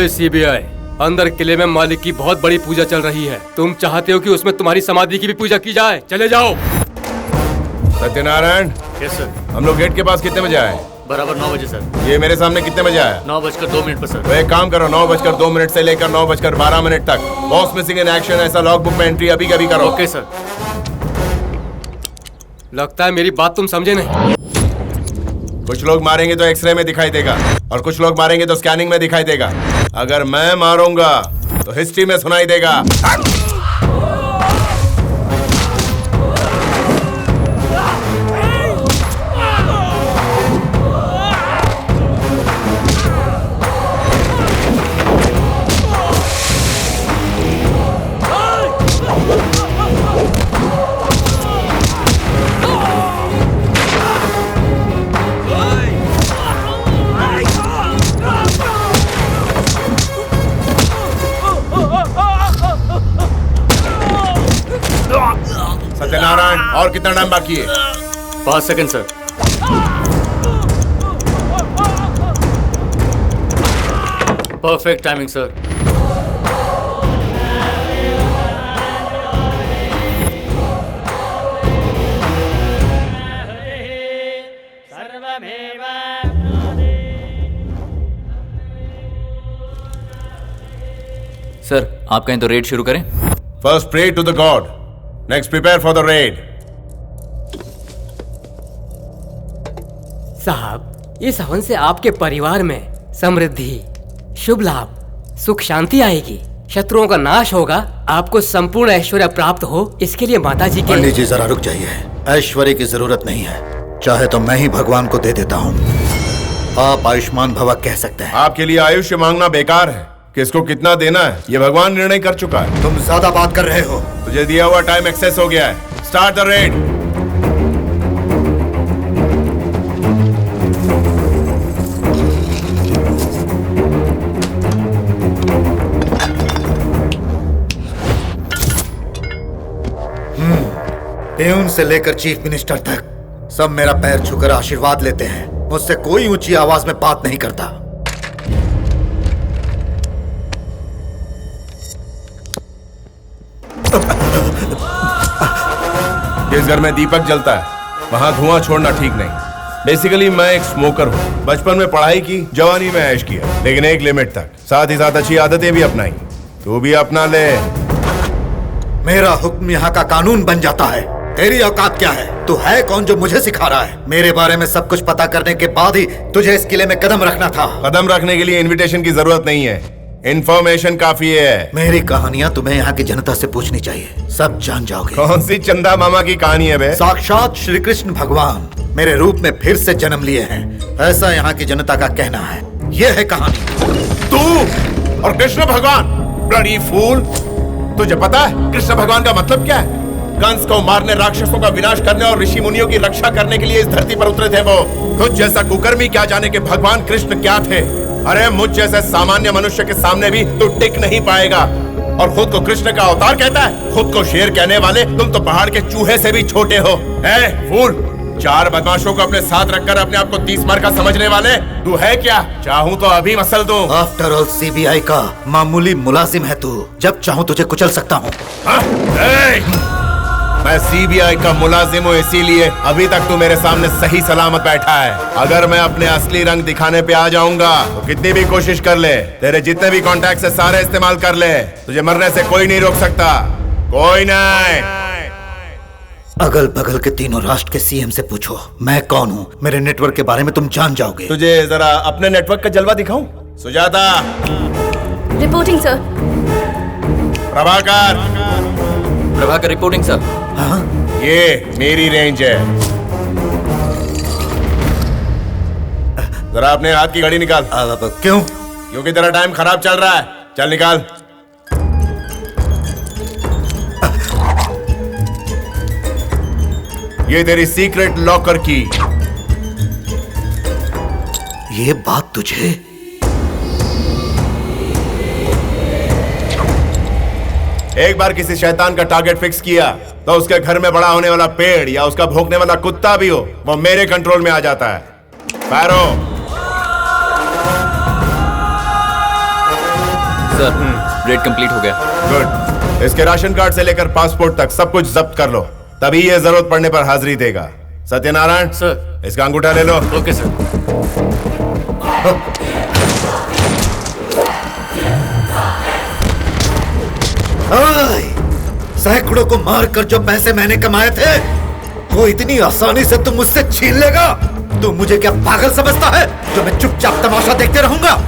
ओए सीबीआई, अंदर किले में मालिक की बहुत बड़ी पूजा चल रही है। तुम चाहते हो कि उसमें तुम्हारी समाधि की भी पूजा की जाए? चले जाओ। सत्यनारायण। Yes sir. हम लोग गेट के पास कितने बजे आए? बराबर 9 बजे सर। ये मेरे सामने कितने बजे आया? 9:02 पर सर। तो एक काम करो, 9:02 से लेकर 9:12 तक बॉस मिसिंग इन एक्शन ऐसा लॉग बुक में एंट्री अभी कभी करो। Okay sir. लगता है मेरी बात तुम समझे नहीं। कुछ लोग मारेंगे तो एक्सरे में दिखाई देगा और कुछ लोग मारेंगे तो स्कैनिंग में दिखाई देगा। अगर मैं मारूंगा तो हिस्ट्री में सुनाई देगा। सत्यनारायण, और कितना टाइम बाकी है? 5 second sir. Perfect timing sir. Sir, आप कहें तो रेड शुरू करें? First pray to the god, next prepare for the raid. साहब, इस हवन से आपके परिवार में समृद्धि, शुभ लाभ, सुख शांति आएगी, शत्रुओं का नाश होगा, आपको संपूर्ण ऐश्वर्य प्राप्त हो। इसके लिए माताजी के... पंडित जी जरा रुक जाइए। ऐश्वर्य की जरूरत नहीं है, चाहे तो मैं ही भगवान को दे देता हूँ। आप आयुष्मान भव कह सकते हैं। आपके लिए आयुष्य मांगना बेकार है। किसको कितना देना है ये भगवान निर्णय कर चुका है। तुम ज्यादा बात कर रहे हो। तुझे दिया हुआ टाइम एक्सेस हो गया है। Start the red. प्यून से लेकर चीफ मिनिस्टर तक सब मेरा पैर छूकर आशीर्वाद लेते हैं। मुझसे कोई ऊंची आवाज में बात नहीं करता। जिस घर में दीपक जलता है वहां धुआं छोड़ना ठीक नहीं। बेसिकली मैं एक स्मोकर हूँ। बचपन में पढ़ाई की, जवानी में ऐश किया, लेकिन एक लिमिट तक। साथ ही साथ अच्छी आदतें भी अपनाई। तू भी अपना ले। मेरा हुक्म यहाँ का कानून बन जाता है। तेरी औकात क्या है? तू है कौन जो मुझे सिखा रहा है? मेरे बारे में सब कुछ पता करने के बाद ही तुझे इस किले में कदम रखना था। कदम रखने के लिए इनविटेशन की जरूरत नहीं है, इन्फॉर्मेशन काफी है। मेरी कहानियाँ तुम्हें यहाँ की जनता से पूछनी चाहिए, सब जान जाओगे। कौन सी चंदा मामा की कहानी है बे? साक्षात श्री कृष्ण भगवान मेरे रूप में फिर से जन्म लिए हैं, ऐसा यहाँ की जनता का कहना है। यह है कहानी। तू और कृष्ण भगवान, ब्लडी फूल। तुझे पता है कृष्ण भगवान का मतलब क्या है? कंस को मारने, राक्षसों का विनाश करने और ऋषि मुनियों की रक्षा करने के लिए इस धरती पर उतरे थे वो। तुझ जैसा कुकर्मी क्या जाने कि भगवान कृष्ण क्या थे। अरे मुझ जैसे सामान्य मनुष्य के सामने भी तू टिक नहीं पाएगा। और खुद को कृष्ण का अवतार कहता है। खुद को शेर कहने वाले तुम तो पहाड़ के चूहे से भी छोटे हो। ए फूल, 4 बदमाशों को अपने साथ रखकर अपने आप को 30 मार का समझने वाले तू है क्या? चाहूं तो अभी मसल दूं। आफ्टर ऑल सीबीआई का मामूली मुलाजिम है तू। जब चाहूं तुझे कुचल सकता हूँ। मैं सीबीआई का मुलाजिम हूँ, इसीलिए अभी तक तू मेरे सामने सही सलामत बैठा है। अगर मैं अपने असली रंग दिखाने पे आ जाऊंगा तो कितनी भी कोशिश कर ले, तेरे जितने भी कॉन्टैक्ट है सारे इस्तेमाल कर ले, तुझे मरने से कोई नहीं रोक सकता। कोई नहीं। अगल बगल के तीनों राष्ट्र के सीएम से पूछो मैं कौन हूँ। मेरे नेटवर्क के बारे में तुम जान जाओगे। तुझे जरा अपने नेटवर्क का जलवा दिखाऊं? Sujata. Reporting sir. Prabhakar reporting sir. हाँ? ये मेरी रेंज है। जरा अपने हाथ की घड़ी निकाल। क्यों? क्योंकि तेरा टाइम खराब चल रहा है। चल निकाल। ये तेरी सीक्रेट लॉकर की। ये बात तुझे? एक बार किसी शैतान का टारगेट फिक्स किया तो उसके घर में बड़ा होने वाला पेड़ या उसका भौंकने वाला कुत्ता भी हो, वो मेरे कंट्रोल में आ जाता है। पैरो। सर रेड कंप्लीट हो गया। गुड। इसके राशन कार्ड से लेकर पासपोर्ट तक सब कुछ जब्त कर लो, तभी ये जरूरत पड़ने पर हाजिरी देगा। सत्यनारायण सर। इसका अंगूठा ले लो। Okay sir. सैकड़ों को मारकर जो पैसे मैंने कमाए थे वो इतनी आसानी से तुम मुझसे छीन लेगा? तू मुझे क्या पागल समझता है जो मैं चुपचाप तमाशा देखते रहूंगा?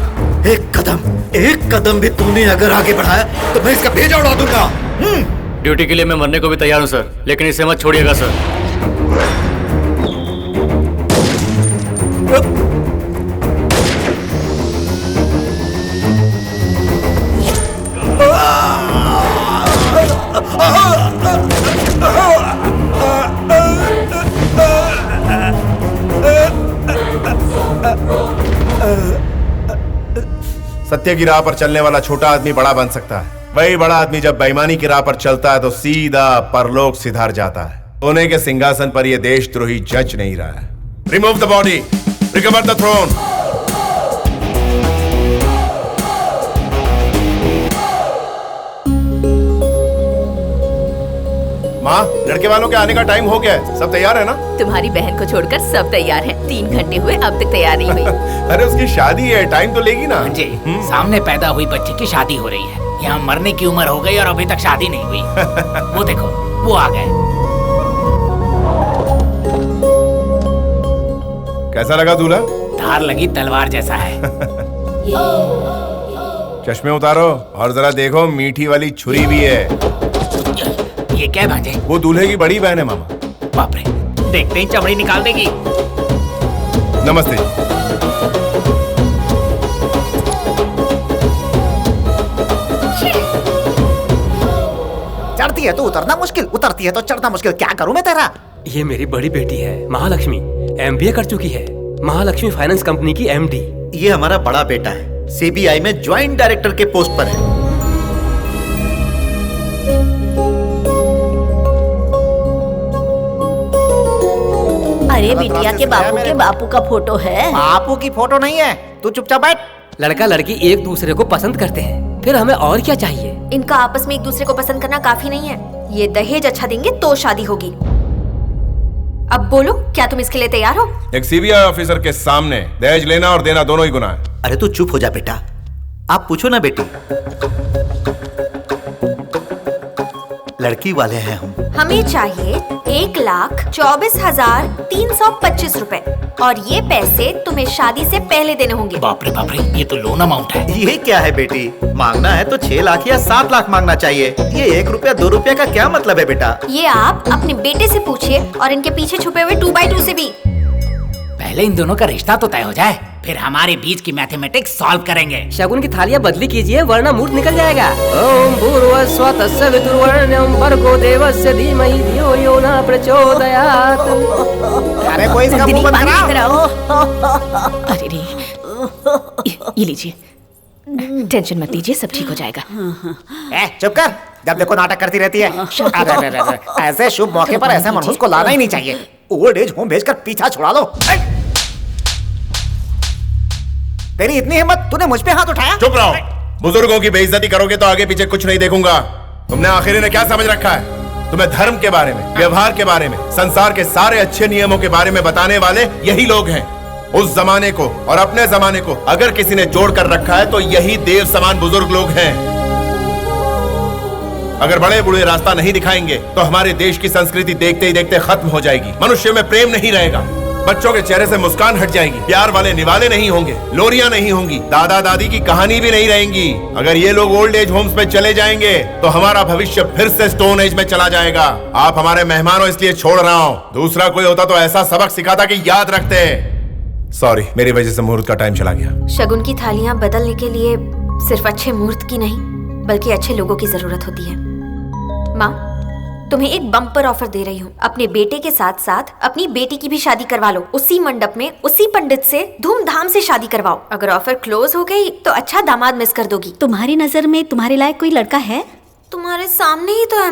एक कदम भी तूने अगर आगे बढ़ाया तो मैं इसका भेजा उड़ा दूंगा। ड्यूटी के लिए मैं मरने को भी तैयार हूँ सर, लेकिन इसे मत छोड़िएगा सर। सत्य की राह पर चलने वाला छोटा आदमी बड़ा बन सकता है, वही बड़ा आदमी जब बेईमानी की राह पर चलता है तो सीधा परलोक सिधार जाता है। सोने के सिंहासन पर यह देशद्रोही जज नहीं रहा है। Remove the body, recover the throne. माँ, लड़के वालों के आने का टाइम हो गया है, सब तैयार है ना? तुम्हारी बहन को छोड़कर सब तैयार हैं। 3 घंटे हुए अब तक तैयार नहीं हुई। अरे उसकी शादी है, टाइम तो लेगी ना। जी, सामने पैदा हुई बच्ची की शादी हो रही है। यहाँ मरने की उम्र हो गई और अभी तक शादी नहीं हुई। वो देखो, वो आ गए। कैसा लगा दूल्हा? धार लगी तलवार जैसा है। चश्मे उतारो और जरा देखो, मीठी वाली छुरी भी है। ये क्या भांजे? वो दूल्हे की बड़ी बहन है मामा। बाप रे, देखते ही चमड़ी निकाल देगी। नमस्ते। चढ़ती है तो उतरना मुश्किल, उतरती है तो चढ़ना मुश्किल। क्या करूं मैं तेरा? ये मेरी बड़ी बेटी है महालक्ष्मी, MBA कर चुकी है। महालक्ष्मी फाइनेंस कंपनी की MD। ये हमारा बड़ा बेटा है, CBI में ज्वाइंट डायरेक्टर के पोस्ट पर है। अरे बिटिया के बापू का फोटो है। बापू की फोटो नहीं है, तू चुपचाप बैठ। लड़का लड़की एक दूसरे को पसंद करते हैं, फिर हमें और क्या चाहिए? इनका आपस में एक दूसरे को पसंद करना काफी नहीं है। ये दहेज अच्छा देंगे तो शादी होगी। अब बोलो, क्या तुम इसके लिए तैयार हो? एक CBI ऑफिसर के सामने दहेज लेना और देना दोनों ही गुनाह है। अरे तू चुप हो जा बेटा, आप पूछो ना बेटी। लड़की वाले हैं हम। हमें चाहिए 1,24,325 रुपए और ये पैसे तुम्हें शादी से पहले देने होंगे। बाप रे, ये तो लोन अमाउंट है। ये क्या है बेटी, मांगना है तो 6 लाख या 7 लाख मांगना चाहिए। ये 1 रुपया 2 रुपया का क्या मतलब है बेटा? ये आप अपने बेटे से पूछिए और इनके पीछे छुपे हुए 2x2 से भी। पहले इन दोनों का रिश्ता तो तय हो जाए, फिर हमारे बीच की मैथमेटिक्स सॉल्व करेंगे। शगुन की थालियाँ बदली कीजिए वरना मूर्त निकल जाएगा। ओम भूर्भुवस्सुः तत्सवितुर्वरेण्यं भर्गो देवस्य धीमहि धियो यो न प्रचोदयात्। अरे कोई इसका मुंह बंद कराओ। अरे रे, ये लीजिए, टेंशन मत लीजिए, सब ठीक हो जाएगा। चुप कर, जब देखो नाटक करती रहती है। अरे, ऐसे शुभ मौके पर ऐसे मनहूस को लाना ही नहीं चाहिए। ओल्ड एज होम भेजकर पीछा छुड़ा लो। तेरी इतनी हिम्मत, तूने मुझ पे हाथ उठाया? चुप रहो, बुजुर्गों की बेइज्जती करोगे तो आगे पीछे कुछ नहीं देखूंगा। तुमने आखिर ने क्या समझ रखा है? तुम्हें धर्म के बारे में, व्यवहार के बारे में, संसार के सारे अच्छे नियमों के बारे में बताने वाले यही लोग हैं। उस जमाने को और अपने जमाने को अगर किसी ने जोड़ कर रखा है तो यही देव समान बुजुर्ग लोग हैं। अगर बड़े बूढ़े रास्ता नहीं दिखाएंगे तो हमारे देश की संस्कृति देखते ही देखते खत्म हो जाएगी। मनुष्य में प्रेम नहीं रहेगा, बच्चों के चेहरे से मुस्कान हट जाएगी, प्यार वाले निवाले नहीं होंगे, लोरियां नहीं होंगी, दादा दादी की कहानी भी नहीं रहेंगी। अगर ये लोग ओल्ड एज होम्स में चले जाएंगे तो हमारा भविष्य फिर से स्टोन एज में चला जाएगा। आप हमारे मेहमान हो इसलिए छोड़ रहा हूँ, दूसरा कोई होता तो ऐसा सबक सिखाता कि याद रखते। सॉरी, मेरी वजह से मुहूर्त का टाइम चला गया। शगुन की थालियां बदलने के लिए सिर्फ अच्छे मुहूर्त की नहीं बल्कि अच्छे लोगों की जरूरत होती है। माँ, तुम्हें एक बम्पर ऑफर दे रही हूँ। अपने बेटे के साथ साथ अपनी बेटी की भी शादी करवा लो। उसी मंडप में उसी पंडित से धूमधाम से शादी करवाओ। अगर ऑफर क्लोज हो गई तो अच्छा दामाद मिस कर दोगी। तुम्हारी नजर में तुम्हारे लायक कोई लड़का है? तुम्हारे सामने ही तो है।